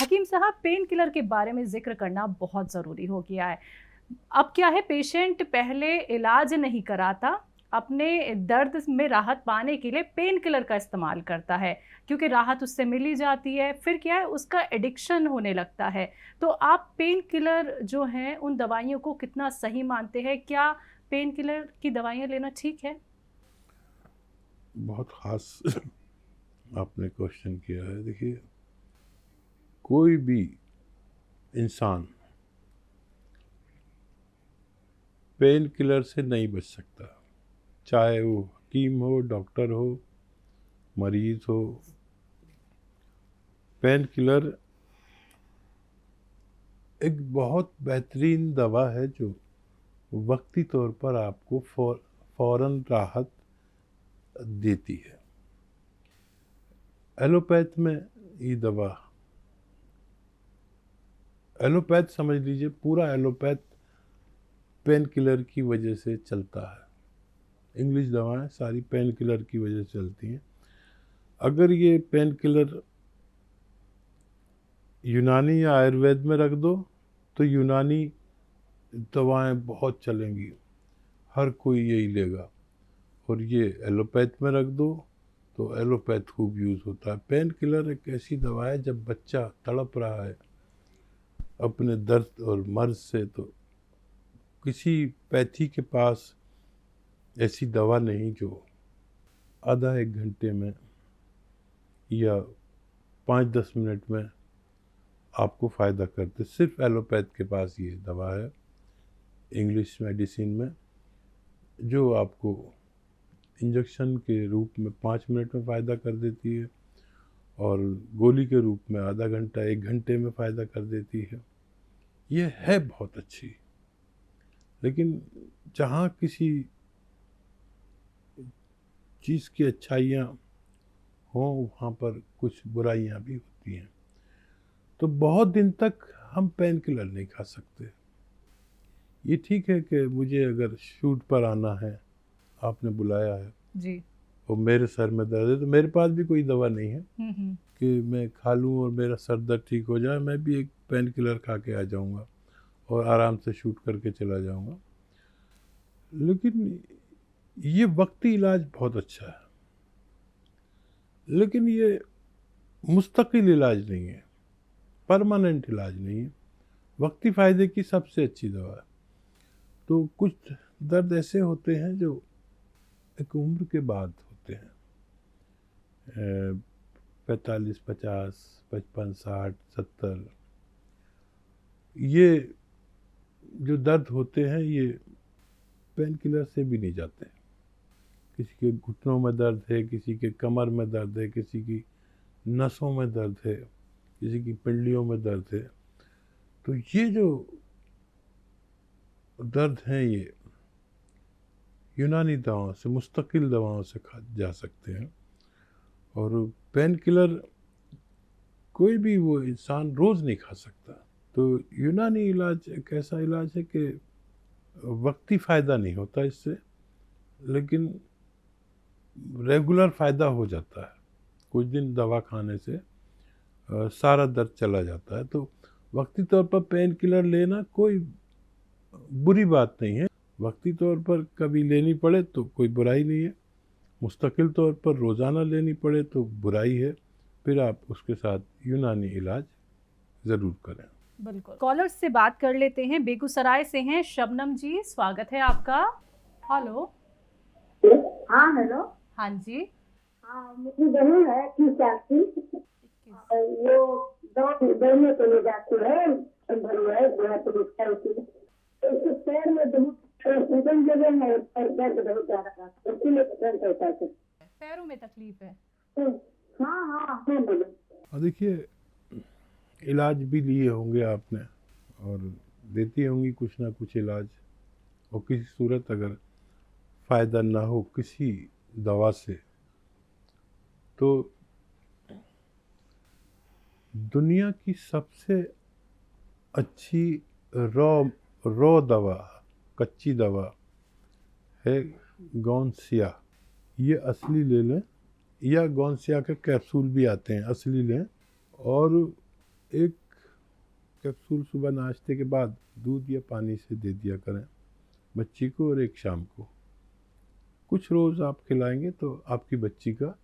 हकीम साहब, pain killer के बारे में ज़िक्र करना बहुत ज़रूरी हो गया है। अब क्या है, पेशेंट पहले इलाज नहीं कराता, अपने दर्द में राहत पाने के लिए पेन किलर का इस्तेमाल करता है, क्योंकि राहत उससे मिल ही जाती है। फिर क्या है, उसका एडिक्शन होने लगता है। तो आप पेन किलर जो हैं, उन दवाइयों को कितना सही मानते हैं? क्या पेन किलर की दवाइयाँ लेना ठीक है? बहुत ख़ास आपने क्वेश्चन किया है। देखिए, कोई भी इंसान पेन किलर से नहीं बच सकता, चाहे वो हकीम हो, डॉक्टर हो, मरीज़ हो। पेन किलर एक बहुत बेहतरीन दवा है जो वक्ती तौर पर आपको फ़ौरन राहत देती है। एलोपैथ में ये दवा, एलोपैथ समझ लीजिए, पूरा एलोपैथ पेन किलर की वजह से चलता है। इंग्लिश दवाएं सारी पेन किलर की वजह से चलती हैं। अगर ये पेन किलर यूनानी या आयुर्वेद में रख दो तो यूनानी दवाएं बहुत चलेंगी, हर कोई यही लेगा। और ये एलोपैथ में रख दो तो एलोपैथ खूब यूज़ होता है। पेन किलर एक ऐसी दवा है, जब बच्चा तड़प रहा है अपने दर्द और मर्ज से, तो किसी पैथी के पास ऐसी दवा नहीं जो आधा एक घंटे में या 5-10 मिनट में आपको फ़ायदा करते। सिर्फ एलोपैथ के पास ये दवा है इंग्लिश मेडिसिन में, जो आपको इंजेक्शन के रूप में 5 मिनट में फ़ायदा कर देती है और गोली के रूप में आधा घंटा 1 घंटे में फ़ायदा कर देती है। ये है बहुत अच्छी। लेकिन जहाँ किसी चीज़ की अच्छाइयाँ हों, वहाँ पर कुछ बुराइयाँ भी होती हैं। तो बहुत दिन तक हम पेन किलर नहीं खा सकते। ये ठीक है कि मुझे अगर शूट पर आना है, आपने बुलाया है जी। और मेरे सर में दर्द है, तो मेरे पास भी कोई दवा नहीं है हुँ। कि मैं खा लूँ और मेरा सर दर्द ठीक हो जाए। मैं भी एक पेन किलर खा के आ जाऊँगा और आराम से शूट करके चला जाऊँगा। लेकिन ये वक्ती इलाज बहुत अच्छा है, लेकिन ये मुस्तकिल इलाज नहीं है, परमानेंट इलाज नहीं है। वक्ती फ़ायदे की सबसे अच्छी दवा है। तो कुछ दर्द ऐसे होते हैं जो एक उम्र के बाद होते हैं, 45, 50, 55, 60, 70। ये जो दर्द होते हैं, ये पेन किलर से भी नहीं जाते। किसी के घुटनों में दर्द है, किसी के कमर में दर्द है, किसी की नसों में दर्द है, किसी की पिंडलियों में दर्द है। तो ये जो दर्द हैं, ये यूनानी दवाओं से, मुस्तकिल दवाओं से खा जा सकते हैं। और पेन किलर कोई भी वो इंसान रोज़ नहीं खा सकता। तो यूनानी इलाज एक ऐसा इलाज है कि वक्ती फ़ायदा नहीं होता इससे, लेकिन रेगुलर फ़ायदा हो जाता है। कुछ दिन दवा खाने से सारा दर्द चला जाता है। तो वक्ती तौर पर पेन किलर लेना कोई बुरी बात नहीं है। वक्ती तौर पर कभी लेनी पड़े तो कोई बुराई नहीं है। मुस्तकिल तौर पर रोज़ाना लेनी पड़े तो बुराई है। फिर आप उसके साथ यूनानी इलाज ज़रूर करें। बिल्कुल। कॉलर्स से बात कर लेते हैं। बेगूसराय से हैं शबनम जी, स्वागत है आपका। हेलो। हाँ हेलो। हाँ जी। हाँ, मेरी बहन है 30 साल की। 21। और वो दौड़ने के लिए जाती है, भरवा है जो है तो दिखता है उसकी। तो उसके पैर में बहुत सूजन जगह है और दर्द बहुत ज्यादा था, इसीलिए दर्द होता है। पैरों में तकलीफ है। तो हाँ हाँ हाँ बोलो। और देखिए, इलाज भी लिए होंगे आपने और देती होंगी कुछ ना कुछ इलाज। और किसी सूरत अगर फ़ायदा ना हो किसी दवा से, तो दुनिया की सबसे अच्छी रॉ रॉ दवा, कच्ची दवा है गौनसिया। ये असली ले लें, या गौनसिया के कैप्सूल भी आते हैं, असली लें। और एक कैप्सूल सुबह नाश्ते के बाद दूध या पानी से दे दिया करें बच्ची को, और एक शाम को। कुछ रोज़ आप खिलाएंगे तो आपकी बच्ची का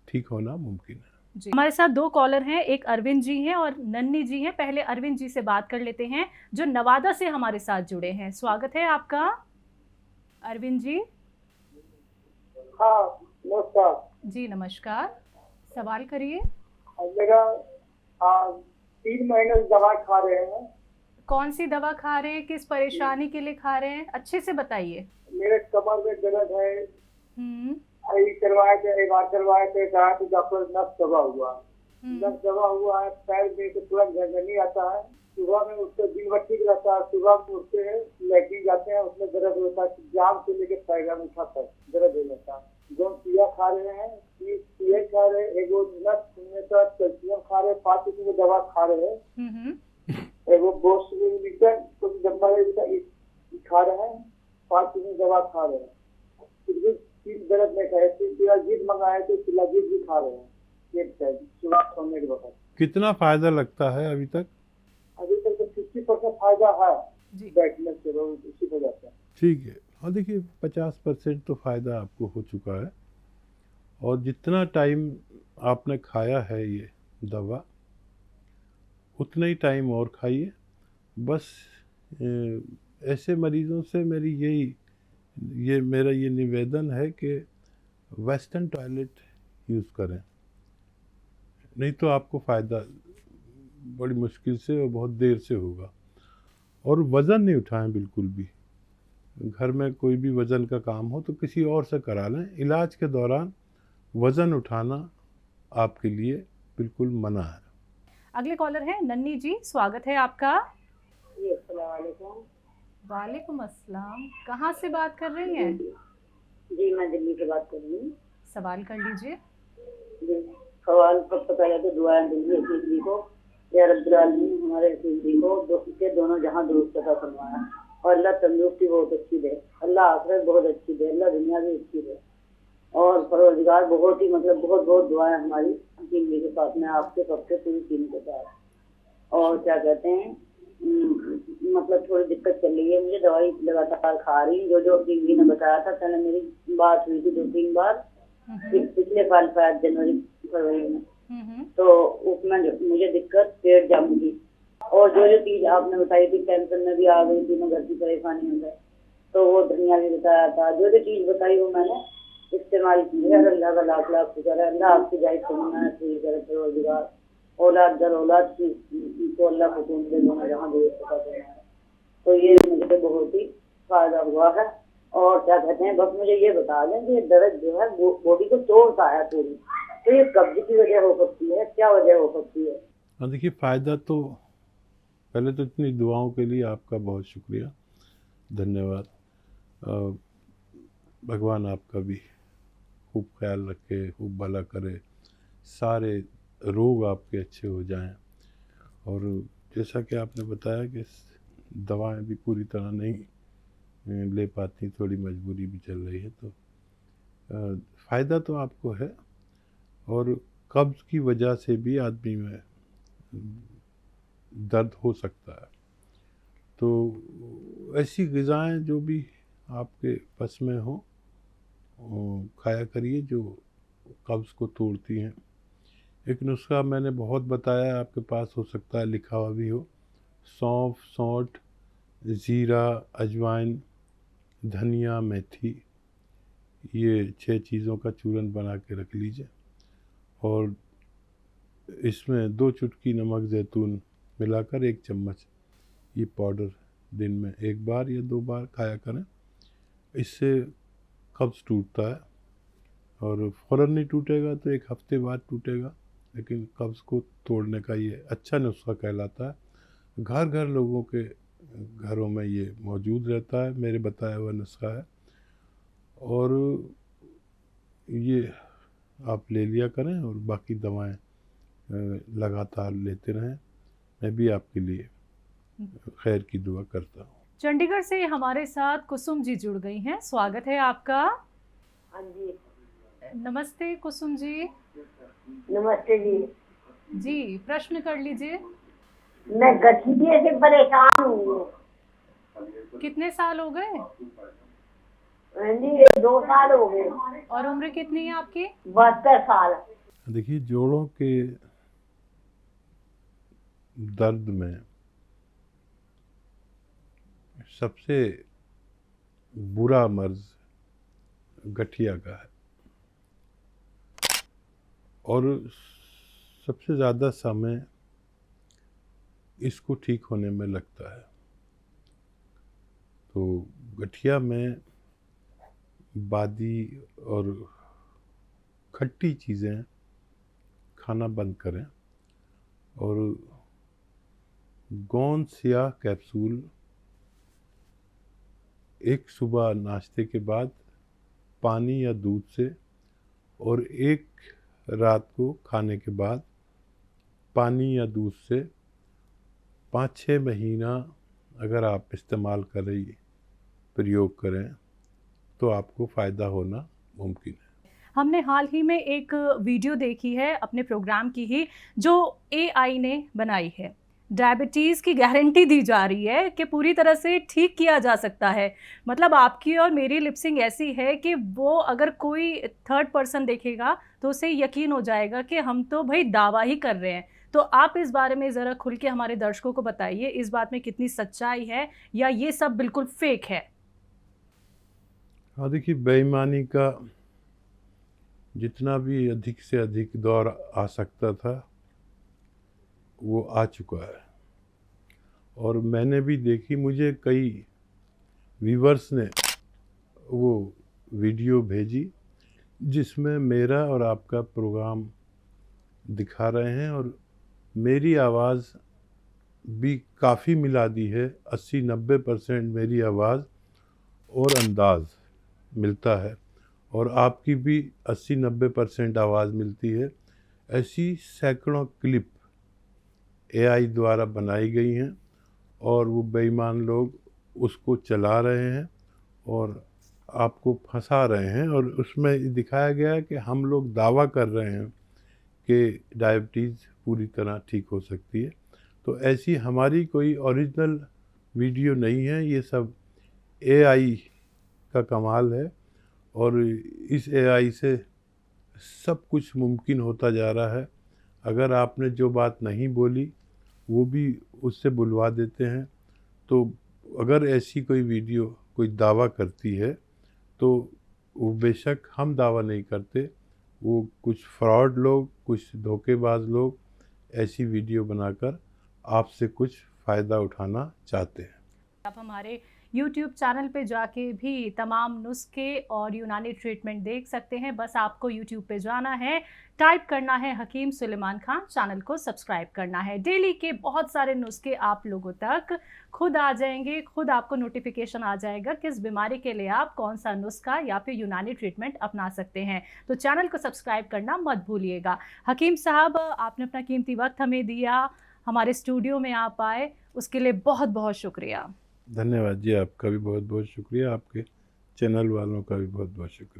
ठीक होना मुमकिन है। जी, हमारे साथ 2 कॉलर हैं, एक अरविंद जी हैं और नन्नी जी हैं। पहले अरविंद जी से बात कर लेते हैं जो नवादा से हमारे साथ जुड़े हैं। स्वागत है आपका अरविंद जी। हाँ नमस्कार जी नमस्कार, सवाल करिए। मेरा 3 महीने से दवा खा रहे हैं। कौन सी दवा खा रहे हैं, किस परेशानी के लिए खा रहे हैं, अच्छे से बताइए। मेरे कमर में दर्द है। हम्म अभी करवाए थे, एक बार करवाए थे, कहा तो डॉक्टर नस दबा हुआ है। नस दबा हुआ है, पैर में तो तुरंत झंझनी आता है। सुबह में उससे दिन भर ठीक रहता है, सुबह में उठते हैं लेटिन जाते हैं, उसमें दर्द होता है। जाम से लेके पैर में उठाता है, दर्द हो जाता है। 2 पिया खा रहे हैं, 30 पिया खा रहे हैं, एक नस सुनने का कैल्शियम खा रहे हैं, 5 की दवा खा रहे हैं। एगो बोस कुछ डब्बा खा रहे हैं, 5 की दवा खा रहे हैं। फिर भी तीन दर्द में कहे, शिलाजीत मंगाए तो शिलाजीत भी खा रहे हैं एक टाइम सुबह सोने के वक्त। कितना फ़ायदा लगता है अभी तक? अभी तक तो 50% फायदा है जी। बैठने से, रोज उसी हो जाता है। ठीक है, और देखिए 50% तो फ़ायदा आपको हो चुका है, और जितना टाइम आपने खाया है ये दवा उतना ही टाइम और खाइए। बस ऐसे मरीज़ों से मेरा ये निवेदन है कि वेस्टर्न टॉयलेट यूज़ करें, नहीं तो आपको फ़ायदा बड़ी मुश्किल से और बहुत देर से होगा। और वज़न नहीं उठाएं बिल्कुल भी। घर में कोई भी वज़न का काम हो तो किसी और से करा लें। इलाज के दौरान वज़न उठाना आपके लिए बिल्कुल मना है। अगले कॉलर हैं नन्नी जी, स्वागत है आपका। जी अस्सलाम वालेकुम। वालेकुम अस्सलाम, कहाँ से बात कर रही हैं? जी मैं दिल्ली से बात कर रही हूँ। सवाल कर लीजिए। जी सवाल सबसे पहले तो दुआएं दूंगी रसीदी को, या रब्बुल आलमीन हमारे रसीदी को के दोनों जहां दुरुस्त अता फरमाया, और अल्लाह तंदुरुस्ती बहुत अच्छी दे, अल्लाह आखिरत बहुत अच्छी दे, अल्लाह दुनिया भी अच्छी दे। और परवरदिगार बहुत ही मतलब बहुत बहुत दुआएं हमारी टीम के साथ में, आपके सबसे पूरी टीम के साथ। और क्या कहते हैं, मतलब थोड़ी दिक्कत चल रही है मुझे, दवाई लगातार खा रही हूँ। जो टीवी ने बताया था, पहले मेरी बात हुई थी 2-3 बार पिछले साल 5 जनवरी फरवरी में, तो उसमें मुझे दिक्कत पेट जम गई। और जो चीज आपने बताई थी टेंशन में भी आ गई थी, मैं घर की परेशानी हो गई, तो वो धनिया भी बताया था। जो चीज बताई वो मैंने इस्तेमाल की है। अल्लाह का लाख लाख शुक्र है, अल्लाह आपकी जायज तमन्ना पूरी करे। परवरदिगार औलाद दर औलाद की तो अल्लाह को सुकून दे, दोनों जहां दुरुस्त अता फरमाए। तो ये मुझे बहुत ही फायदा हुआ है। और क्या कहते हैं, बस मुझे ये बता दें कि दर्द जो है बॉडी को तोड़ता है पूरी, तो ये कब्ज की वजह हो सकती है, क्या वजह हो सकती है? हाँ देखिए, फ़ायदा तो पहले तो इतनी दुआओं के लिए आपका बहुत शुक्रिया, धन्यवाद। भगवान आपका भी खूब ख्याल रखे, खूब भला करे, सारे रोग आपके अच्छे हो जाएं। और जैसा कि आपने बताया कि दवाएं भी पूरी तरह नहीं ले पाती, थोड़ी मजबूरी भी चल रही है, तो फ़ायदा तो आपको है। और कब्ज़ की वजह से भी आदमी में दर्द हो सकता है, तो ऐसी ग़िज़ाएँ जो भी आपके बस में हो खाया करिए जो कब्ज़ को तोड़ती हैं। एक नुस्खा मैंने बहुत बताया, आपके पास हो सकता है लिखा हुआ भी हो। सौंफ, सौंठ, ज़ीरा, अजवाइन, धनिया, मेथी, ये 6 चीज़ों का चूरन बना के रख लीजिए, और इसमें 2 चुटकी नमक ज़ैतून मिलाकर 1 चम्मच ये पाउडर दिन में 1 बार या 2 बार खाया करें। इससे कब्ज़ टूटता है, और फ़ौरन नहीं टूटेगा तो 1 हफ्ते बाद टूटेगा, लेकिन कब्ज़ को तोड़ने का ये अच्छा नुस्खा कहलाता है। घर घर लोगों के घरों में ये मौजूद रहता है, मेरे बताया हुआ नुस्खा है, और ये आप ले लिया करें और बाकी दवाएं लगातार लेते रहें। मैं भी आपके लिए खैर की दुआ करता हूँ। चंडीगढ़ से हमारे साथ कुसुम जी जुड़ गई हैं, स्वागत है आपका। हाँ जी नमस्ते कुसुम जी। नमस्ते जी। जी प्रश्न कर लीजिए। मैं गठिए से परेशान हूँ कितने साल हो गए? जी। ये 2 साल हो गए। और उम्र कितनी है आपकी? 72 साल। देखिए, जोड़ों के दर्द में सबसे बुरा मर्ज गठिया का है और सबसे ज़्यादा समय इसको ठीक होने में लगता है। तो गठिया में बादी और खट्टी चीज़ें खाना बंद करें और गोंद स्याह कैप्सूल एक सुबह नाश्ते के बाद पानी या दूध से और एक रात को खाने के बाद पानी या दूध से 5-6 महीना अगर आप इस्तेमाल करें, प्रयोग करें, तो आपको फ़ायदा होना मुमकिन है। हमने हाल ही में एक वीडियो देखी है अपने प्रोग्राम की ही, जो एआई ने बनाई है। डायबिटीज़ की गारंटी दी जा रही है कि पूरी तरह से ठीक किया जा सकता है। मतलब आपकी और मेरी लिपसिंग ऐसी है कि वो अगर कोई थर्ड पर्सन देखेगा तो उसे यकीन हो जाएगा कि हम तो भाई दावा ही कर रहे हैं। तो आप इस बारे में ज़रा खुल के हमारे दर्शकों को बताइए, इस बात में कितनी सच्चाई है या ये सब बिल्कुल फेक है? हाँ, देखिए, बेईमानी का जितना भी अधिक से अधिक दौर आ सकता था वो आ चुका है और मैंने भी देखी, मुझे कई व्यूवर्स ने वो वीडियो भेजी जिसमें मेरा और आपका प्रोग्राम दिखा रहे हैं और मेरी आवाज़ भी काफ़ी मिला दी है। 80-90% मेरी आवाज़ और अंदाज़ मिलता है और आपकी भी 80-90% आवाज़ मिलती है। ऐसी सैकड़ों क्लिप एआई द्वारा बनाई गई हैं और वो बेईमान लोग उसको चला रहे हैं और आपको फंसा रहे हैं और उसमें दिखाया गया है कि हम लोग दावा कर रहे हैं कि डायबिटीज़ पूरी तरह ठीक हो सकती है। तो ऐसी हमारी कोई ओरिजिनल वीडियो नहीं है, ये सब एआई का कमाल है और इस एआई से सब कुछ मुमकिन होता जा रहा है। अगर आपने जो बात नहीं बोली वो भी उससे बुलवा देते हैं। तो अगर ऐसी कोई वीडियो कोई दावा करती है तो वो, बेशक हम दावा नहीं करते, वो कुछ फ्रॉड लोग, कुछ धोखेबाज लोग ऐसी वीडियो बनाकर आपसे कुछ फ़ायदा उठाना चाहते हैं। आप हमारे YouTube चैनल पे जाके भी तमाम नुस्खे और यूनानी ट्रीटमेंट देख सकते हैं। बस आपको YouTube पे जाना है, टाइप करना है हकीम सुलेमान खान, चैनल को सब्सक्राइब करना है। डेली के बहुत सारे नुस्खे आप लोगों तक खुद आ जाएंगे, खुद आपको नोटिफिकेशन आ जाएगा किस बीमारी के लिए आप कौन सा नुस्खा या फिर यूनानी ट्रीटमेंट अपना सकते हैं। तो चैनल को सब्सक्राइब करना मत भूलिएगा। हकीम साहब, आपने अपना कीमती वक्त हमें दिया, हमारे स्टूडियो में आप आए, उसके लिए बहुत बहुत शुक्रिया। धन्यवाद जी, आपका भी बहुत बहुत शुक्रिया, आपके चैनल वालों का भी बहुत बहुत शुक्रिया।